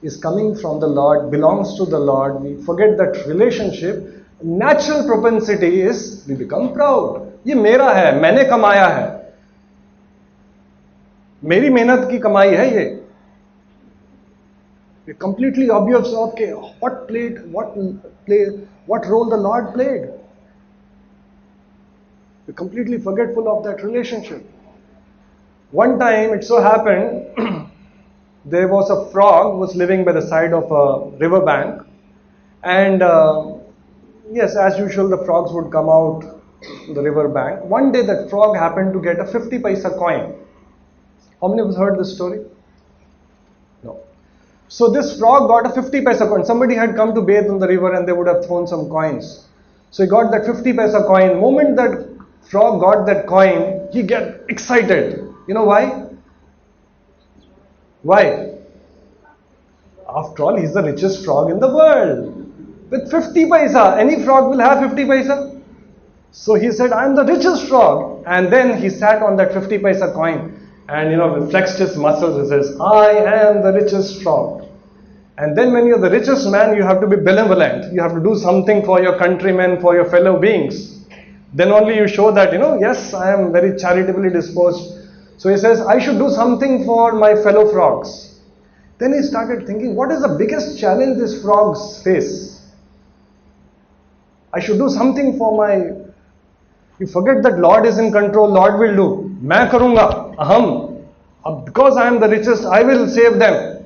is coming from the Lord, belongs to the Lord, we forget that relationship, natural propensity is, we become proud. ये मेरा है, मैंने कमाया है. मेरी मेहनत की कमाई है ये. We're completely obvious of okay, what role the Lord played. We're completely forgetful of that relationship. One time it so happened there was a frog who was living by the side of a river bank, and yes, as usual the frogs would come out to the river bank. One day that frog happened to get a 50 paisa coin. How many of us heard this story? No. So this frog got a 50 paisa coin. Somebody had come to bathe in the river and they would have thrown some coins. So he got that 50 paisa coin. Moment that frog got that coin, he get excited. You know why? Why? After all, he's the richest frog in the world. with 50 paisa. Any frog will have 50 paisa. So he said, I am the richest frog. And then he sat on that 50 paisa coin and flexed his muscles and says, I am the richest frog. And then when you're the richest man, you have to be benevolent. You have to do something for your countrymen, for your fellow beings. Then only you show that, yes, I am very charitably disposed. So he says, I should do something for my fellow frogs. Then he started thinking, what is the biggest challenge these frogs face? I should do something for my... You forget that Lord is in control, Lord will do. Main karunga, aham. Because I am the richest, I will save them.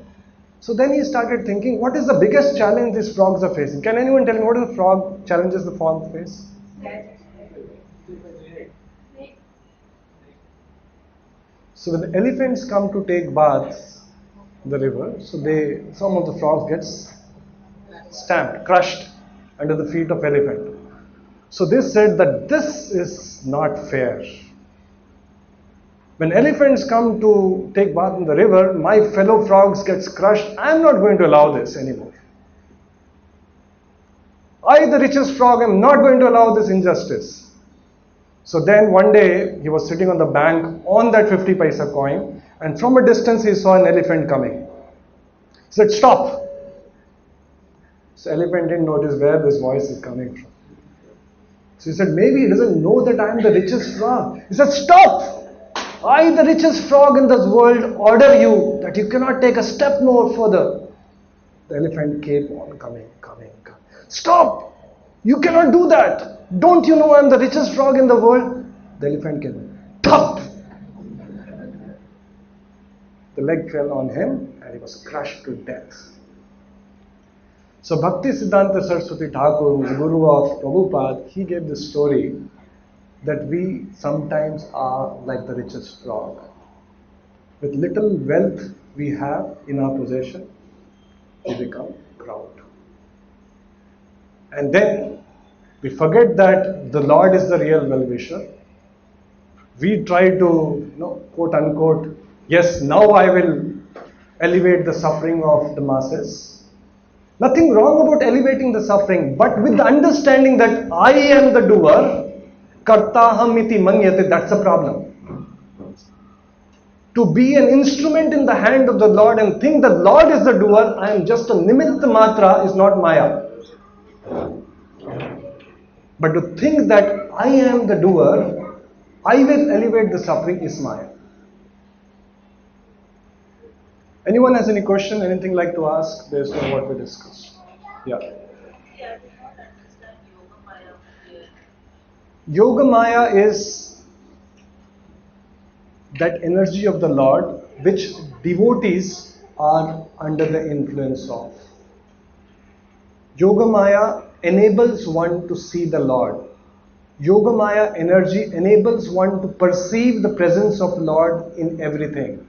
So then he started thinking, what is the biggest challenge these frogs are facing? Can anyone tell me what is the frog challenges the frog face? So when the elephants come to take baths in the river, so some of the frogs gets stamped, crushed under the feet of elephant. So they said that this is not fair. When elephants come to take bath in the river, my fellow frogs gets crushed. I am not going to allow this anymore. I, the richest frog, am not going to allow this injustice. So then one day he was sitting on the bank on that 50 paisa coin, and from a distance he saw an elephant coming. He said, stop. So elephant didn't notice where this voice is coming from. So he said, maybe he doesn't know that I am the richest frog. He said, stop! I, the richest frog in this world, order you that you cannot take a step more further. The elephant kept on coming. Stop! You cannot do that. Don't you know I am the richest frog in the world? The elephant came. Thump! The leg fell on him and he was crushed to death. So Bhakti Siddhanta Saraswati Thakur, who is guru of Prabhupada, he gave this story that we sometimes are like the richest frog. With little wealth we have in our possession, we become proud. And then we forget that the Lord is the real well-wisher. We try to, quote unquote, yes, now I will elevate the suffering of the masses. Nothing wrong about elevating the suffering, but with the understanding that I am the doer, kartaham iti manyate, that's a problem. To be an instrument in the hand of the Lord and think that Lord is the doer, I am just a nimitta matra, is not Maya. But to think that I am the doer, I will elevate the suffering, is Maya. Anyone has any question, anything like to ask based on what we discussed? Yeah. I did not understand Yoga Maya here. Yoga Maya is that energy of the Lord which devotees are under the influence of. Yoga Maya enables one to see the Lord. Yoga Maya energy enables one to perceive the presence of Lord in everything.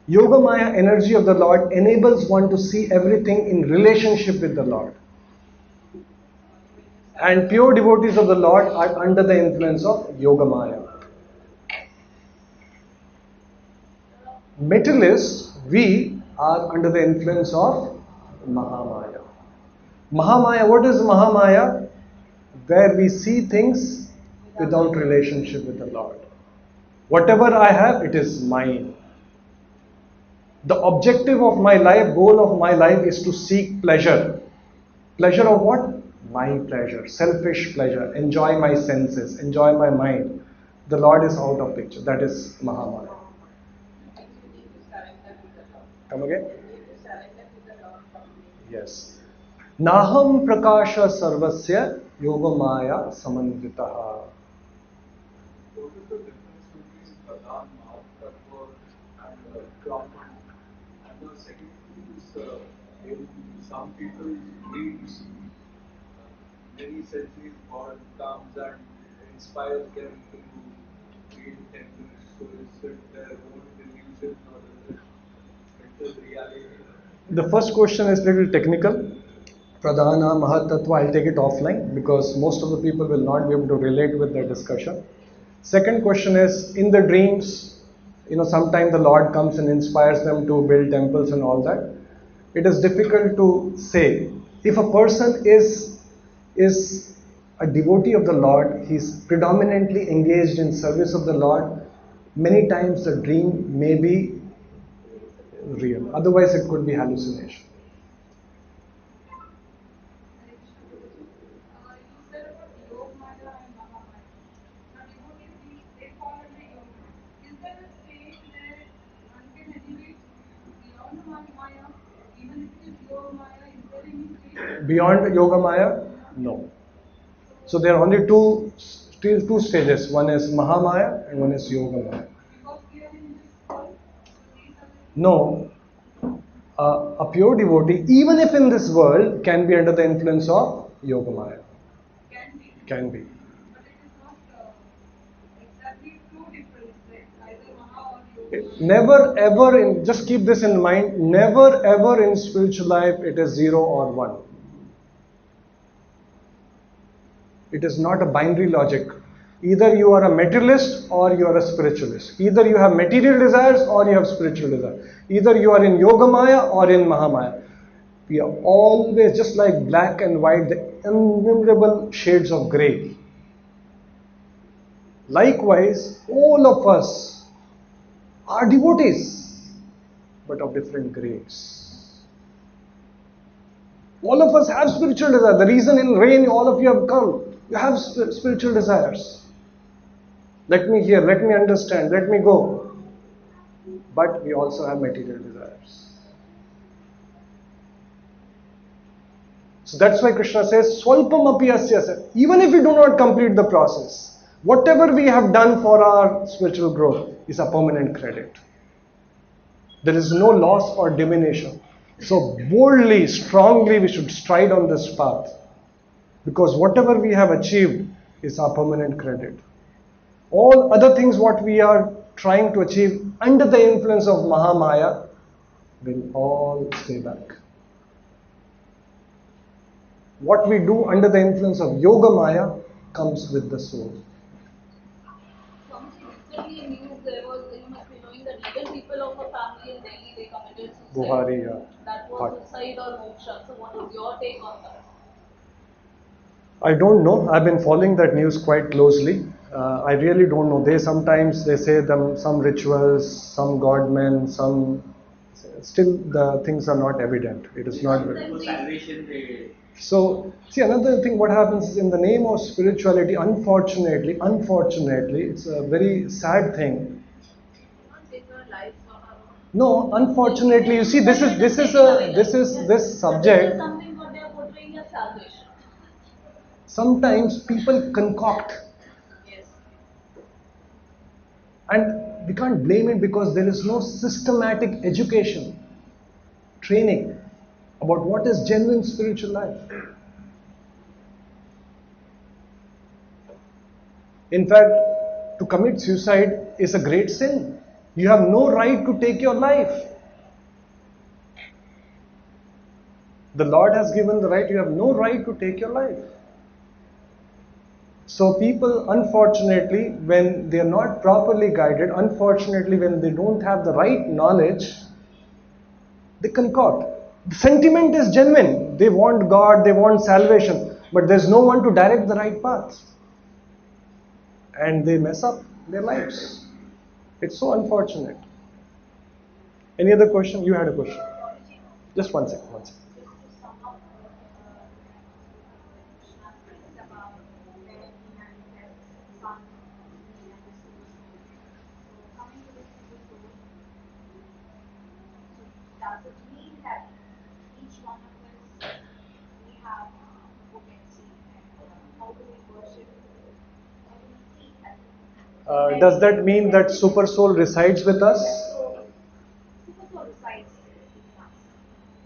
Yoga Maya energy of the Lord enables one to see everything in relationship with the Lord. And pure devotees of the Lord are under the influence of Yoga Maya. Materialists, we are under the influence of Mahamaya. Mahamaya, what is Mahamaya? Where we see things without relationship with the Lord. Whatever I have, it is mine. The objective of my life, goal of my life is to seek pleasure. Pleasure of what? My pleasure, selfish pleasure. Enjoy my senses, enjoy my mind. The Lord is out of picture. That is Mahamaya. Come again? Yes. Naham prakasha sarvasya yoga maya samanvitaha. What is the difference between Pradhan, Mahatma, and Kraman? And the second is in some people's dreams, many centuries God comes and inspires them to create temples. So is it their own delusion or is it reality? The first question is little technical. Pradhana, Mahatattva, I'll take it offline because most of the people will not be able to relate with the discussion. Second question is, in the dreams, sometimes the Lord comes and inspires them to build temples and all that. It is difficult to say If a person is a devotee of the Lord, he's predominantly engaged in service of the Lord, many times the dream may be real. Otherwise, it could be hallucination. You said about Yog Maya and Mahamaya. Now, devotees, they fall under Yog Maya. Is there a stage where one can elevate beyond Maya, even if it is Yog Maya? Is there any stage? Beyond Yoga Maya? No. So there are only still two stages. One is Mahamaya and one is Yoga Maya. Because we are in this world, so these are the No. A pure devotee, even if in this world, can be under the influence of Yoga Maya. can be, Can be. but it is not exactly two different, right? Either Maha or Yoga Maya. Never ever, just keep this in mind, never ever in spiritual life it is 0 or 1. It is not a binary logic. Either you are a materialist or you are a spiritualist. Either you have material desires or you have spiritual desires. Either you are in Yoga Maya or in Mahamaya. We are always just like black and white, the innumerable shades of grey. Likewise, all of us are devotees, but of different grades. All of us have spiritual desires. The reason in rain all of you have come, you have spiritual desires. Let me hear, let me understand, let me go. But we also have material desires. So that's why Krishna says, Swalpam api asya. Even if we do not complete the process, whatever we have done for our spiritual growth is a permanent credit. There is no loss or diminution. So boldly, strongly we should stride on this path. Because whatever we have achieved is our permanent credit. All other things what we are trying to achieve under the influence of Mahamaya will all stay back. What we do under the influence of Yoga Maya comes with the soul. Recently in news there was, you must be knowing that 11 people of a family in Delhi, they committed suicide. Buhari, That was suicide or moksha. So what is your take on that? I don't know. I've been following that news quite closely. I really don't know. Sometimes they say some rituals, some godmen, some. Still, the things are not evident. It is not. Salvation. So, see, another thing what happens is in the name of spirituality, unfortunately, it's a very sad thing. Not take our lives on our own. No, unfortunately, you see, this subject. Something what they are portraying as salvation. Sometimes people concoct, Yes. and we can't blame it because there is no systematic education, training about what is genuine spiritual life. In fact, to commit suicide is a great sin. You have no right to take your life. The Lord has given the right, you have no right to take your life. So people, unfortunately, when they are not properly guided, unfortunately when they don't have the right knowledge, they concoct. The sentiment is genuine. They want God, they want salvation, but there's no one to direct the right path. And they mess up their lives. It's so unfortunate. Any other question? You had a question. Just one second. Just to sum up Krishna says about where he manifests sun, moon, and the super soul. So coming to the super soul, so does it mean that each one of us we have potency, and how do we worship, how do we see that? Does that mean that super soul resides with us? So super soul resides in us,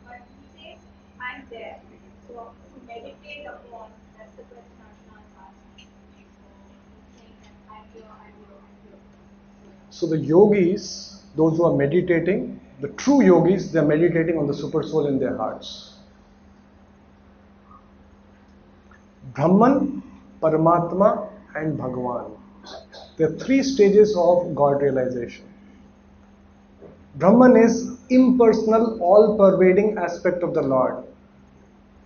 but he says I'm there. So to meditate upon, that's the question Arjuna is asking. So he's saying that I'm here, I'm here, I'm here. So the yogis, those who are meditating, the true yogis, they are meditating on the super soul in their hearts. Brahman, Paramatma and Bhagavan. There are three stages of God realization. Brahman is impersonal, all-pervading aspect of the Lord.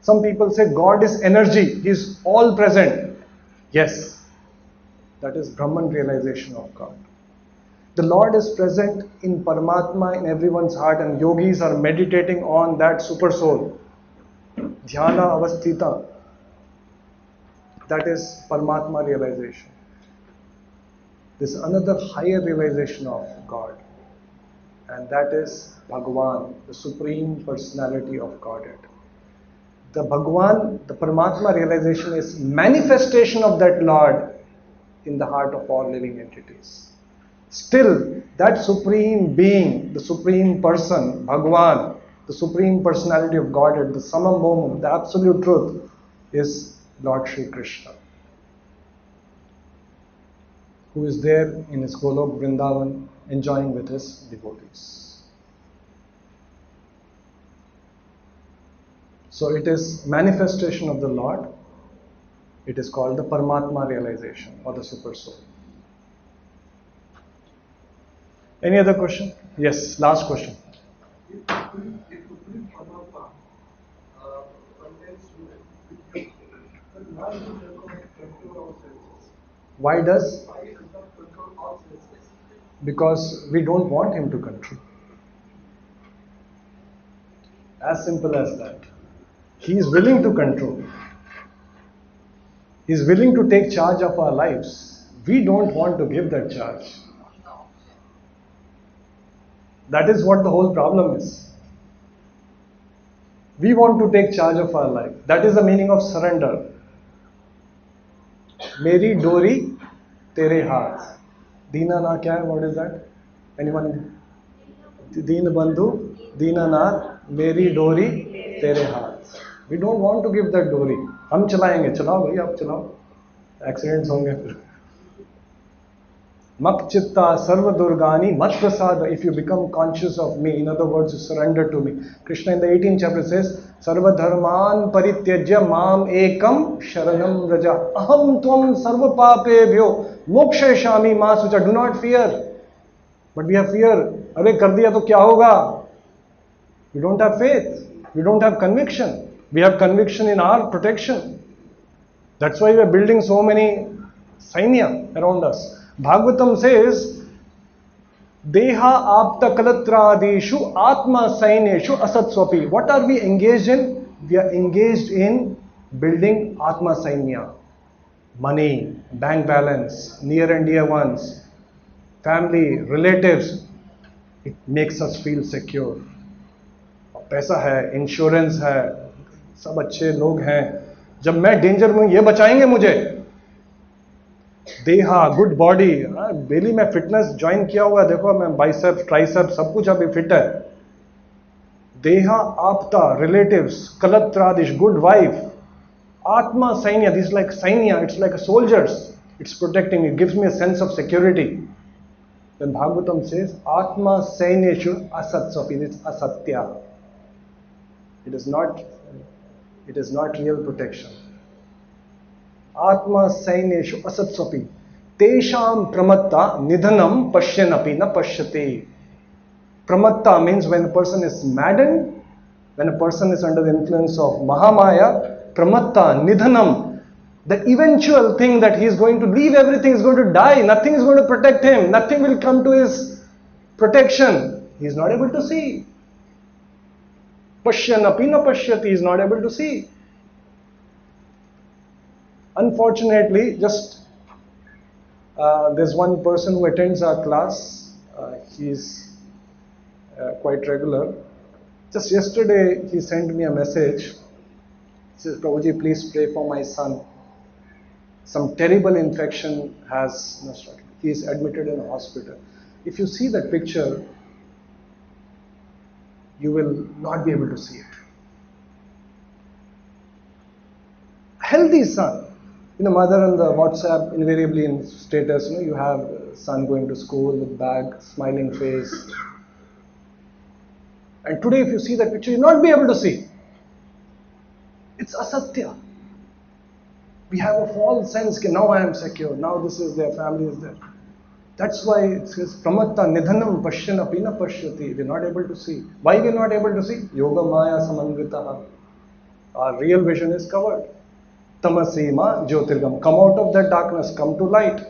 Some people say God is energy, He is all present. Yes, that is Brahman realization of God. The Lord is present in Paramatma in everyone's heart, and yogis are meditating on that super soul. Dhyana avasthita. That is Paramatma realization. This is another higher realization of God, and that is Bhagavan, the Supreme Personality of Godhead. The Bhagavan, the Paramatma realization is manifestation of that Lord in the heart of all living entities. Still, that Supreme Being, the Supreme Person, Bhagavan, the Supreme Personality of Godhead, the Samam Momam, the Absolute Truth, is Lord Sri Krishna, who is there in his Golok Vrindavan enjoying with his devotees. So it is manifestation of the Lord. It is called the Paramatma realization or the Super Soul. Any other question? Yes, last question. If you bring Paramatma contains you, then why do we control our senses? Why does? Why does not control our senses? Because we don't want him to control. As simple as that. He is willing to control. He is willing to take charge of our lives. We don't want to give that charge. That is what the whole problem is. We want to take charge of our life. That is the meaning of surrender. Meri dori tere haath. Deena na kya hai? What is that? Anyone? Deen bandhu, Deena nath, Meri dori tere haath. We don't want to give that dori. हम चलाएंगे, चलाओ भाई, आप चलाओ. Accidents होंगे फिर. Mak chitta sarva durgani mat prasada. If you become conscious of me, in other words, you surrender to me. Krishna in the 18th chapter says, Sarva dharman parityajya mam ekam sharanam raja. Aham tvam sarva papebhyo mokshayashami ma sucha. Do not fear. But we have fear. Arey kar diya to kya hoga? We don't have faith. We don't have conviction. We have conviction in our protection. That's why we are building so many sainya around us. Bhagavatam says, Deha apta kalatradishu atma saineshu asatswapi. What are we engaged in? We are engaged in building atma sainya. Money, bank balance, near and dear ones, family, relatives. It makes us feel secure. पैसा है, insurance है, सब अच्छे लोग हैं. जब मैं danger में ये बचाएंगे मुझे. देहा, गुड बॉडी, डेली मैं फिटनेस ज्वाइन किया हुआ है, देखो मैं बाइसेप्स, ट्राइसेप्स, सब कुछ अभी फिट है. देहा आपता, रिलेटिव्स, कलत्रादिश, गुड वाइफ, आत्मा सैन्य, दिस लाइक सैन्य, it's like soldiers, it's protecting me, gives me a sense of security. Then Bhagavatam says, Atma Saineshu Asatsapi, it's asatya. It is not real protection. Atma Saineshu Asatsapi. Tesham Pramatta Nidhanam Pashyanapi na Pashyate. Pramatta means when a person is maddened, when a person is under the influence of Mahamaya, Pramatta Nidhanam. The eventual thing that he is going to leave everything, is going to die, nothing is going to protect him, nothing will come to his protection. He is not able to see. Pashyanapi na pashyati, he is not able to see. Unfortunately, just there's one person who attends our class. He's quite regular. Just yesterday, he sent me a message. He says, Prabhuji, please pray for my son. Some terrible infection has started. He is admitted in a hospital. If you see that picture, you will not be able to see it. Healthy son. Mother on the WhatsApp invariably in status, you have son going to school with bag, smiling face. And today if you see that picture, you will not be able to see. It's asatya. We have a false sense that now I am secure, now this is there, family is there. That's why it says, Pramatta Nidhanam Pashyanapi na Pashyati. We are not able to see. Why we are not able to see? Yoga Maya Samanvritaha. Our real vision is covered. Tamasi ma jyotirgam. Come out of that darkness, come to light.